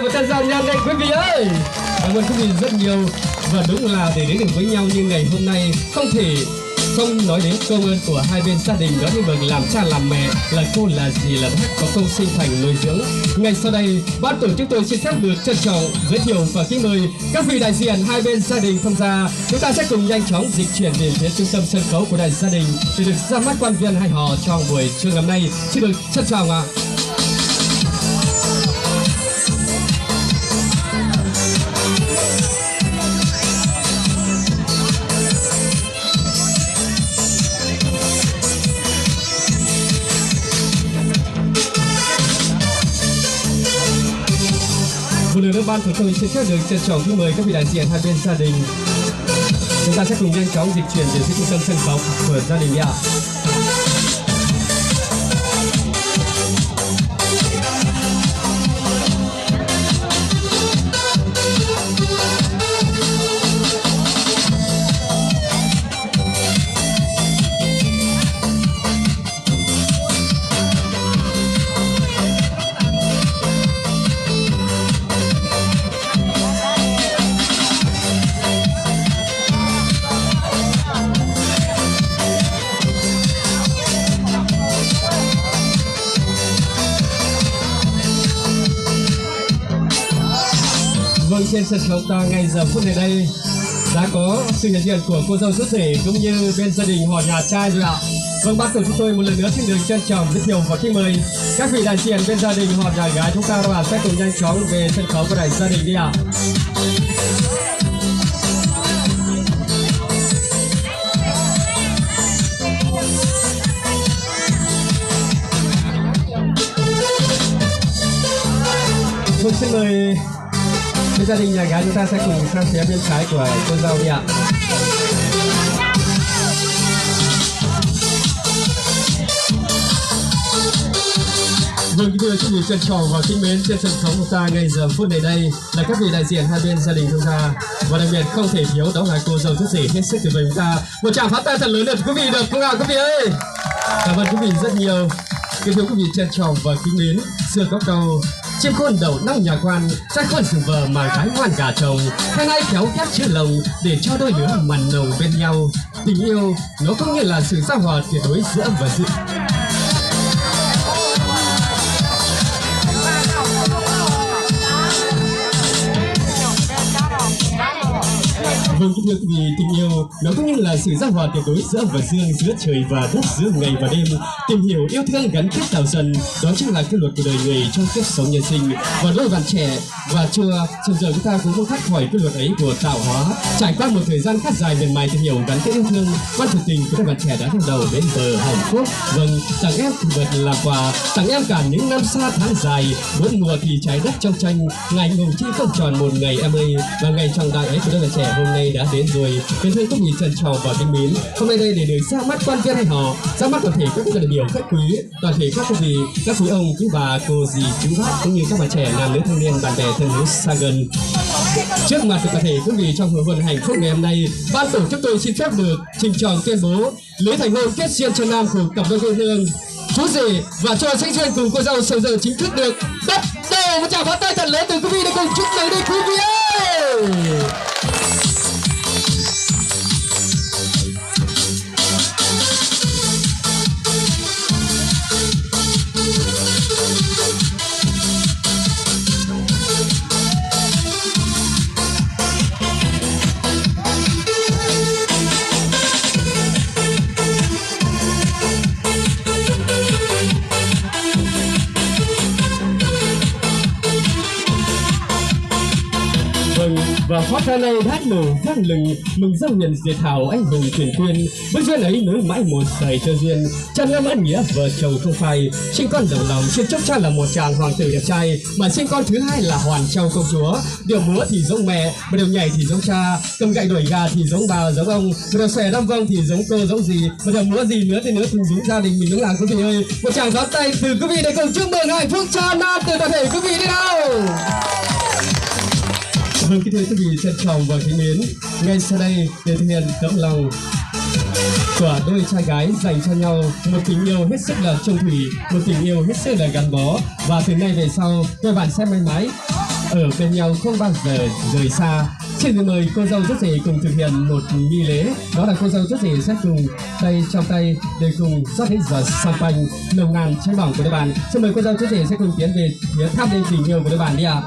Một tràng giao nhân đây quý vị ơi. Cảm ơn quý vị rất nhiều. Và đúng là để đến được với nhau như ngày hôm nay không thể không nói đến công ơn của hai bên gia đình, đó như bậc làm cha làm mẹ, là cô là dì là bác có công sinh thành nuôi dưỡng. Ngay sau đây ban tổ chức tôi xin phép được trân trọng giới thiệu và kính mời các vị đại diện hai bên gia đình tham gia. Chúng ta sẽ cùng nhanh chóng dịch chuyển đến phía trung tâm sân khấu của đại gia đình để được ra mắt quan viên hai họ trong buổi trưa ngày hôm nay. Xin được trân trọng ạ. Một lần nữa ban của tôi xin phép được trân trọng kính mời các vị đại diện hai bên gia đình. Chúng ta sẽ cùng nhanh chóng dịch chuyển đến phía trung tâm sân khấu của gia đình ạ. Vâng, trên sân khấu ta ngay giờ phút này đây đã có sự hiện diện của cô dâu chú rể cũng như bên gia đình họ nhà trai rồi ạ. Vâng, ban tổ chúng tôi một lần nữa xin được trân trọng giới thiệu và kính mời các vị đại diện bên gia đình họ nhà gái chúng ta và sẽ cùng nhanh chóng về sân khấu của đại gia đình đi ạ. Vâng, xin mời bên gia đình nhà gái chúng ta sẽ cùng sang phía bên trái của cô dâu đi ạ. Vâng, kính thưa quý vị trân trọng và kính mến, trên sân khấu của ta ngay giờ phút này đây là các vị đại diện hai bên gia đình chúng ta, và đặc biệt không thể thiếu đó là cô dâu chú rể hết sức tuyệt vời chúng ta. Một tràng pháo tay thật lớn được quý vị được không ạ quý vị ơi? Cảm ơn quý vị rất nhiều. Kính thưa quý vị trân trọng và kính mến, xưa có câu chim khôn đầu năm nhà quan, trai khôn rừng vờ mà gái ngoan gà chồng, hai ai khéo ghép chữ lồng để cho đôi lứa mặn nồng bên nhau. Tình yêu nó cũng như là sự giao hòa tuyệt đối giữa âm và dương. Vâng, kính thưa quý vị, tình yêu nó cũng như là sự giao hòa tuyệt đối giữa âm và dương, giữa trời và đất, giữa ngày và đêm. Tìm hiểu yêu thương gắn kết tạo dần, đó chính là quy luật của đời người trong kiếp sống nhân sinh. Và đôi bạn trẻ và chưa dần dần chúng ta cũng không thoát khỏi quy luật ấy của tạo hóa. Trải qua một thời gian khá dài miệt mài tìm hiểu gắn kết yêu thương, quan trọng tình của đôi bạn trẻ đã bắt đầu đến bờ hạnh phúc. Vâng, tặng em thì vật là quà, tặng em cả những năm xa tháng dài, bốn mùa thì trái đất trong tranh, ngày ngùng chi không tròn một ngày em ơi. Và ngày trọng đại ấy của đôi bạn trẻ hôm nay đã đến rồi. Kính thưa quý vị trân trọng và kính mến, hôm nay đây để được ra mắt quan viên hai họ, ra mắt toàn thể các đại biểu khách quý, toàn thể các quý vị, các quý ông, quý bà, cô dì, chú bác cũng như các bạn trẻ, nam nữ thanh niên, bạn bè thân hữu xa gần. Trước mặt toàn thể quý vị trong hội hôn hạnh phúc ngày hôm nay, ban tổ chức tôi xin phép được trình trọng tuyên bố lễ thành hôn kết duyên cho nam của cặp đôi quê hương chú rể và cho sinh duyên cùng cô dâu sầu giờ chính thức được bắt đầu. Một tràng pháo tay thật lớn từ quý vị để cùng chúc mừng đi quý vị ơi. Và phát ra này hát nổ vang lừng mừng dâu nhận diệt hào anh hùng truyền tuyên, bước duyên ấy nối mãi một sợi cho duyên, cha ngâm ân nghĩa vợ chồng không phai, sinh con đồng lòng xin chúc cha là một chàng hoàng tử đẹp trai, mà sinh con thứ hai là Hoàn Châu công chúa. Điệu múa thì giống mẹ, mà điệu nhảy thì giống cha, cầm gậy đuổi gà thì giống bà giống ông, mà điệu xòe đam vong thì giống cô giống gì, mà điệu múa gì nữa thì nữa cùng giống gia đình mình đúng là quý vị ơi. Một tràng pháo tay từ quý vị để cùng chúc mừng hạnh phúc cho nam từ toàn thể quý vị đi nào. Vâng, kính thưa quý vị trân trọng và kính mến, ngay sau đây để thực hiện tấm lòng của đôi trai gái dành cho nhau một tình yêu hết sức là chung thủy, một tình yêu hết sức là gắn bó, và từ nay về sau các bạn sẽ mãi mãi ở bên nhau không bao giờ rời xa. Xin được mời cô dâu rước rể cùng thực hiện một nghi lễ, đó là cô dâu rước rể sẽ cùng tay trong tay để cùng rót hết giọt champagne nồng nàn cháy bỏng của đôi bạn. Xin mời cô dâu rước rể sẽ cùng tiến về phía tháp đền tình yêu của đôi bạn đi ạ.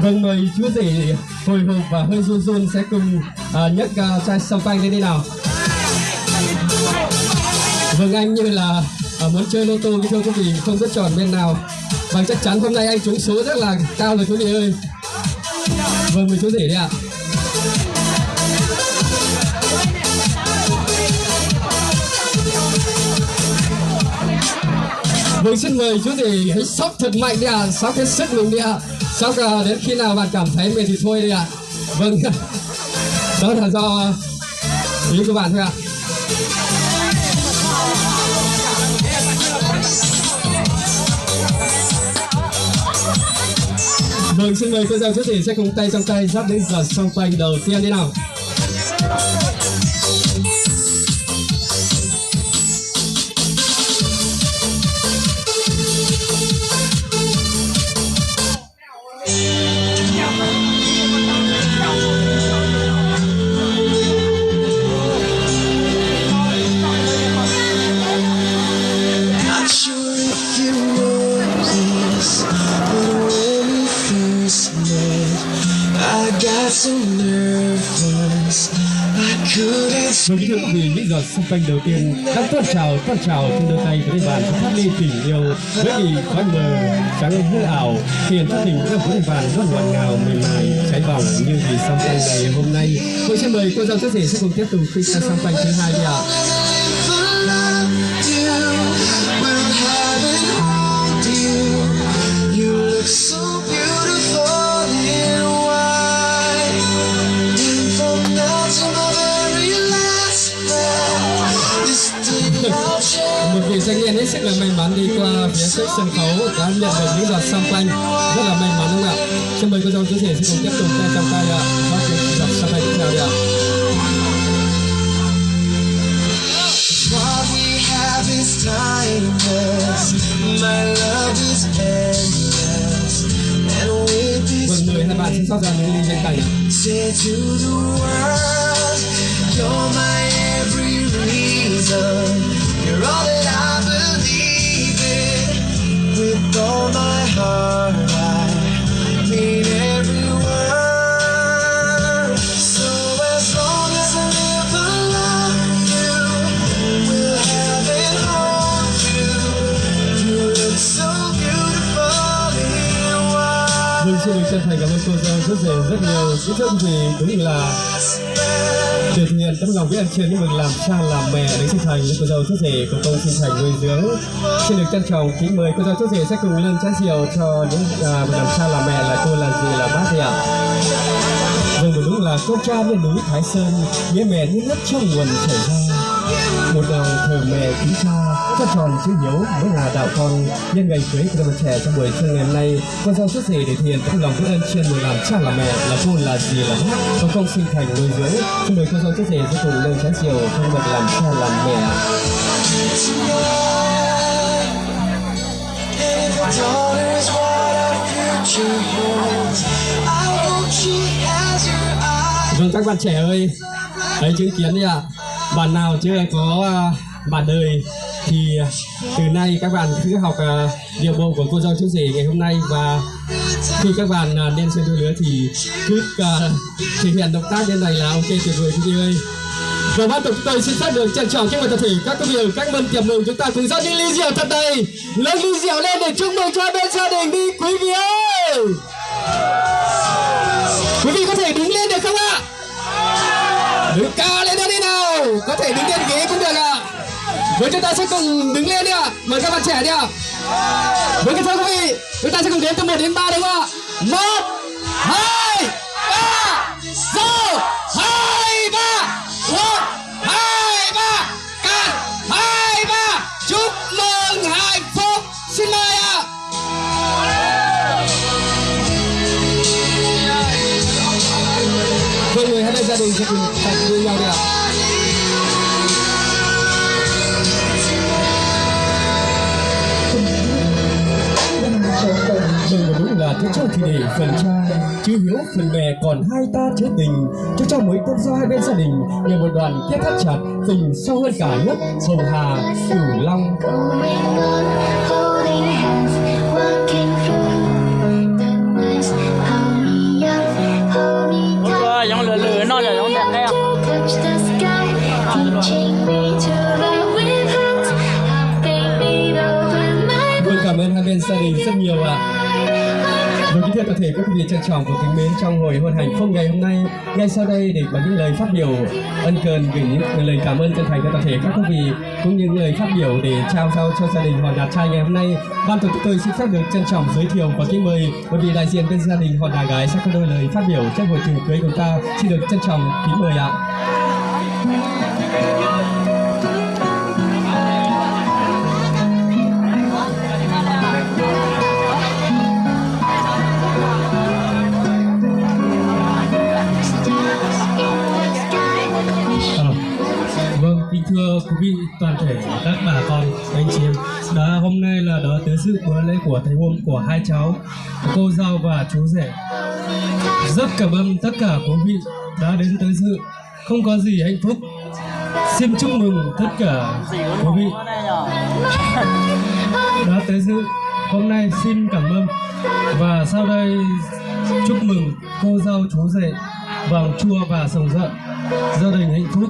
Vâng, mời chúa rể hồi hộp và hơi run run sẽ cùng nhấc chai champagne lên đi nào. Vâng, anh như là muốn chơi lô tô cái thưa quý vị, không biết chọn bên nào. Và chắc chắn hôm nay anh trúng số rất là cao rồi quý vị ơi. Vâng, mời chú rể đi ạ. Vâng, xin mời chú rể hãy sóc thật mạnh đi ạ, sóc hết sức mình đi ạ. Sóc đến khi nào bạn cảm thấy mệt thì thôi đi ạ. Vâng, đó là do ý của bạn thôi ạ. Vâng, xin mời cô dâu chú rể sẽ cùng tay trong tay rót đến giọt champagne đầu tiên đi nào. Vâng, thưa quý vị, những giọt champagne đầu tiên đang tuôn trào trên đôi tay của đôi bạn sẽ phát ly tình yêu với kỳ khói mờ trắng hư ảo, hiện thân hình của đôi bạn rất ngọt ngào mềm mại cháy bỏng như vì champagne ngày hôm nay. Tôi sẽ mời cô dâu chú rể sẽ cùng tiếp tục khinh sang champagne thứ hai đi ạ. Một vị thanh niên hết sức là may mắn đi qua phía trước sân khấu đã nhận được những giọt champagne rất là may mắn đúng không ạ? Xin mời cô dâu chú rể sẽ cùng tiếp tục tay trong tay ạ, rót những giọt champagne tiếp theo đi ạ. Vâng, mời hai bạn xin xót ra những ly bên cạnh ạ. You're all that I believe in. With all my heart, I mean every word. So as long as I live, I love you. We'll have and hold you. You look so beautiful in white. Vâng, xin được chân thành cảm ơn cô dâu rất rể rất nhiều. Cái thơm gì đúng là để thực hiện tấm lòng biết ơn trên những mình làm cha làm mẹ đến sinh thành với cô dâu chú rể của công sinh thành nuôi dưỡng. Xin được trân trọng kính mời cô dâu chú rể sẽ cùng lên trái rượu cho những người làm cha làm mẹ là cô là dì là bác đi ạ. Vâng, đúng là con cha như núi Thái Sơn, nhớ mẹ như nước trong nguồn chảy ra. Một lòng thờ mẹ kính cha, cho tròn chữ hiếu mới là đạo con. Nhân ngày cưới của đôi bạn trẻ trong buổi trưa ngày hôm nay, con dâu chú rể để thể hiện tấm lòng biết ơn trên người làm cha làm mẹ là cô là dì là bác có công sinh thành nuôi dưỡng. Xin mời con dâu chú rể sẽ cùng lên trái rượu trong bậc làm cha làm mẹ. Vâng, các bạn trẻ ơi, hãy chứng kiến đi ạ. Bạn nào chưa có bạn đời thì từ nay các bạn cứ học điệu bộ của cô dâu chú rể ngày hôm nay, và khi các bạn lên sân đôi lứa thì cứ thể hiện động tác như này là ok, tuyệt vời quý vị ơi. Và ban tổ chức tôi xin phép được trân trọng kính mời tập thể các quý vị các mân tiệc mừng chúng ta cùng rót những ly rượu thật đầy, nâng ly rượu lên để chúc mừng cho bên gia đình đi quý vị ơi. Quý vị có thể đứng lên được không ạ? Đứng cao lên đó đi nào, có thể đứng trên ghế cũng được ạ. Với chúng ta sẽ cùng đứng lên đi ạ, mời các bạn trẻ đi ạ. Với cái thưa quý vị, chúng ta sẽ cùng đếm từ 1 đến 3 đúng không ạ? 1, 2, 3, go, 2, 3, 1, 2, 3, cạn, 2, 3, chúc mừng hạnh phúc. Xin mời ạ. Mọi người hai bên gia đình sẽ cùng tập với nhau đi ạ. và thế trong thì để phần cha chứ hiếu phần mẹ còn hai ta chớ tình cho mỗi con do hai bên gia đình nhờ một đoàn kết thắt chặt tình sâu hơn cả nước sông Hà Cửu Long. Holding hands, walking through the nights. Hold me up, hold me down. Giống lửa nó là giống đẹp đấy à? Touch the sky, teaching me to love with hands. Helping me over my Vâng, cảm ơn hai bên gia đình rất nhiều ạ. Vâng, kính thưa toàn thể các quý vị trân trọng và kính mến, trong hồi hôn hạnh phúc ngày hôm nay, ngay sau đây để có những lời phát biểu ân cần gửi những lời cảm ơn chân thành cho toàn thể các quý vị cũng như lời phát biểu để trao cho gia đình Hòn Đà Trai ngày hôm nay. Ban tổ chức tôi xin phép được trân trọng giới thiệu và kính mời bởi vì đại diện bên gia đình Hòn Đà Gái sẽ có đôi lời phát biểu trong buổi trường cưới của ta. Xin được trân trọng kính mời ạ. Kính thưa quý vị toàn thể các bà con anh chị em, hôm nay là tới dự bữa lễ của thầy hôn của hai cháu, cô dâu và chú rể. Rất cảm ơn tất cả quý vị đã đến tới dự, không có gì hạnh phúc. Xin chúc mừng tất cả quý vị đã tới dự hôm nay. Xin cảm ơn và sau đây chúc mừng cô dâu chú rể vàng chua và sồng rợn, gia đình hạnh phúc.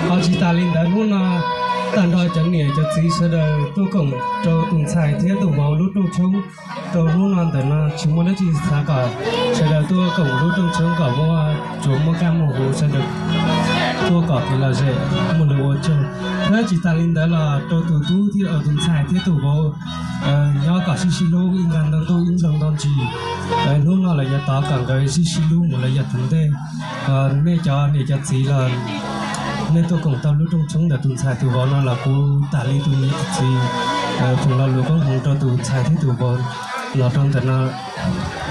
Họ chỉ ta linh đã luôn là tàn đòi chẳng nghĩa cho chỉ sẽ đời tôi cũng cho từng xài thiết tụ vào lúc trong chúng tôi luôn làm tới là chúng muốn chỉ xa cả sẽ đời tôi cũng lúc trong chúng cả vô chúng một cam một hồ sẽ được tôi có thì là dễ một điều ở trường thế chỉ ta linh đã là tôi tụ tú thì ở từng xài thiết tụ vào do cả xí lô in gần đang tôi in gần đang chỉ luôn là giờ ta càng cái xí lô một là giờ chúng thế nên cho chỉ là nên tôi cũng tao lúc trong chúng để tụi xài tụi bọn nó là cô tả lý tụi thì cũng là lúc con hùng cho tụi xài thế tụi bọn là trong thế nào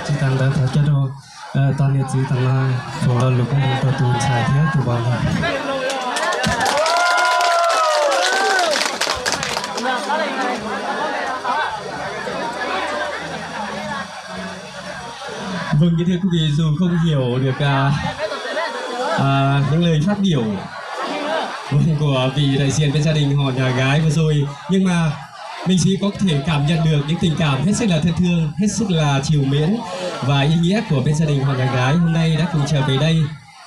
chỉ tăng đã thật cho đâu toàn nhiệt chỉ tăng là cũng là lúc con hùng cho tụi xài thế tụi bọn Vâng, như thưa quý vị, dù không hiểu được những lời phát biểu của vị đại diện bên gia đình Hòn Đà Gái vừa rồi, nhưng mà mình chỉ có thể cảm nhận được những tình cảm hết sức là thân thương, hết sức là trìu mến và ý nghĩa của bên gia đình Hòn Đà Gái hôm nay đã cùng trở về đây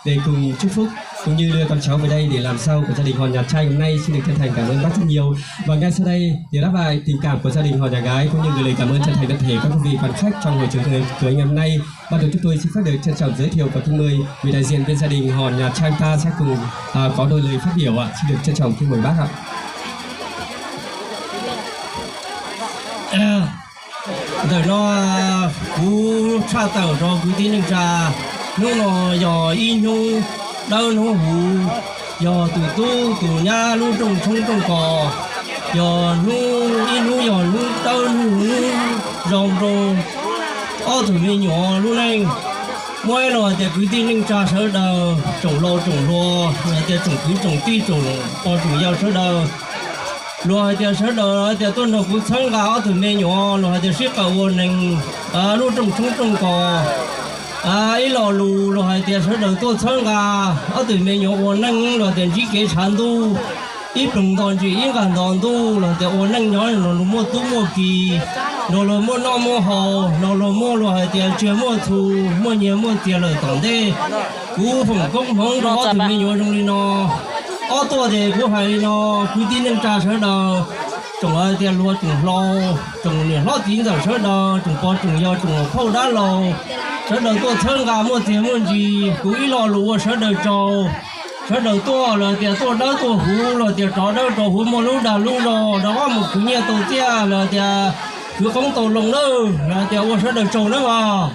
để cùng chúc phúc cũng như đưa con cháu về đây để làm sau của gia đình Hòn Đà Trai hôm nay. Xin được chân thành cảm ơn bác rất nhiều. Và ngay sau đây để đáp lại tình cảm của gia đình Hòn Đà Gái cũng như gửi lời cảm ơn chân thành toàn thể các quý vị quan khách trong buổi trường cưới ngày hôm nay, ban tổ chức tôi xin phép được trân trọng giới thiệu và kính mời vị đại diện bên gia đình Hòn Đà Trai ta sẽ cùng có đôi lời phát biểu ạ. Xin được trân trọng kính mời bác ạ. Đời nó cú tra tàu cho cú tin ra nó giờ in nu đâu nó hú giờ tụi tu tụi nhà lu trong cò giờ lu in nu giờ lu đâu lu rồng rồng ô tụi mình nhỏ lu này mỗi lần thì cứ tin ra sở đầu trồng lô thì trồng tuy trồng bao trồng giao sở đầu rồi thì sở đầu thì tôi nó cũng sáng gạo tụi mình nhỏ rồi thì xếp vào nguồn này lu trong cò ý lò lù rồi thì sở đầu tôi sáng gà ở tụi mình nhỏ nguồn này rồi thì chỉ cái sản tu ít đồng toàn chỉ ít gần toàn tu rồi thì nguồn này nhỏ rồi mua tú mua kỳ rồi mua non mua hồ rồi mua rồi thì chưa mua thù mua nhiều mua tiền rồi tổng thế cú phòng công phòng đó tụi mình nhỏ trong đi nó ở tôi thì cũng phải nó cứ tin lên trà sở đầu trồng ở tiền luôn trồng lo trồng liền lo tiền rồi sở đầu trồng con trồng do trồng khâu đá lò sở đầu tôi thương gà mua tiền mua gì cứ ý lo lúa sở đầu trâu sở đầu tôi là tiền tôi đỡ tôi hú là tiền trò đỡ trò hú mua lúa đào lúa rồi đó một cái nhà tôi tia là tiền cứ không tổ lồng đâu là tiền mua sở đầu trâu nữa mà.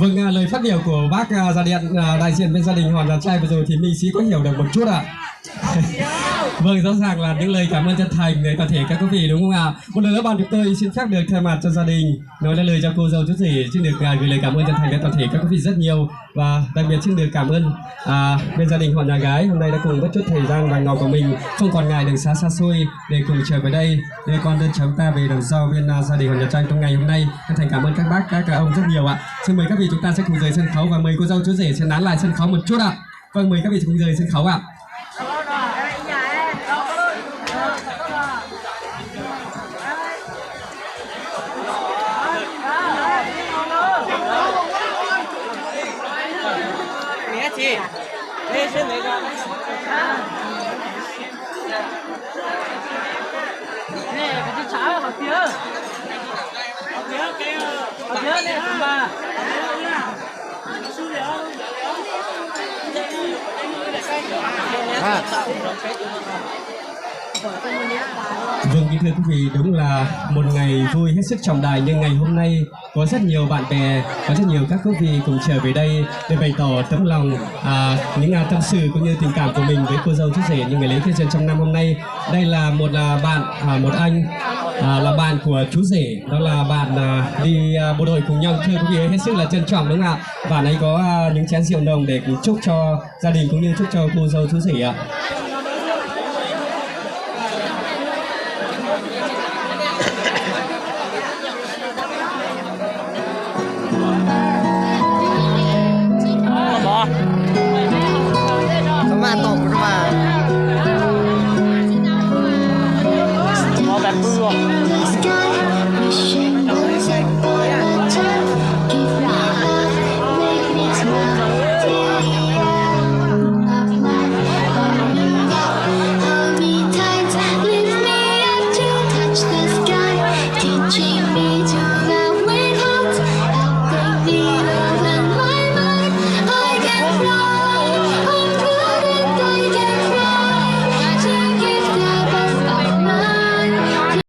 Vâng, lời phát biểu của bác đại diện bên gia đình Hòn Đà Trai vừa rồi thì mình chỉ có hiểu được một chút ạ. Vâng, rõ ràng là những lời cảm ơn chân thành về toàn thể các quý vị đúng không ạ? Một lần nữa bọn chúng tôi xin phép được thay mặt cho gia đình nói lời cho cô dâu chú rể xin được gửi lời cảm ơn chân thành đến toàn thể các quý vị rất nhiều, và đặc biệt xin được cảm ơn bên gia đình họ nhà gái hôm nay đã cùng bất chút thời gian vàng ngọc của mình không còn ngại đường xa xa xôi để cùng trở về đây đưa con đơn chúng ta về đồng rau bên gia đình họ nhà Tranh trong ngày hôm nay. Chân thành cảm ơn các bác các ông rất nhiều ạ. Xin mời các vị chúng ta sẽ cùng rời sân khấu và mời cô dâu chú rể sẽ nán lại sân khấu một chút ạ. Vâng, mời các vị cùng rời sân khấu ạ. chị đây xin lấy con này cái chiếc cháo ở phía này không bà Vâng, kính thưa quý vị, đúng là một ngày vui hết sức trọng đại, nhưng ngày hôm nay có rất nhiều bạn bè, có rất nhiều các quý vị cùng trở về đây để bày tỏ tấm lòng những tâm sự cũng như tình cảm của mình với cô dâu chú rể những ngày lễ Tết trong năm hôm nay. Đây là một bạn, một anh là bạn của chú rể, đó là bạn đi bộ đội cùng nhau. Thưa quý vị, hết sức là trân trọng đúng không ạ? Bạn ấy có những chén rượu nồng để chúc cho gia đình cũng như chúc cho cô dâu chú rể ạ.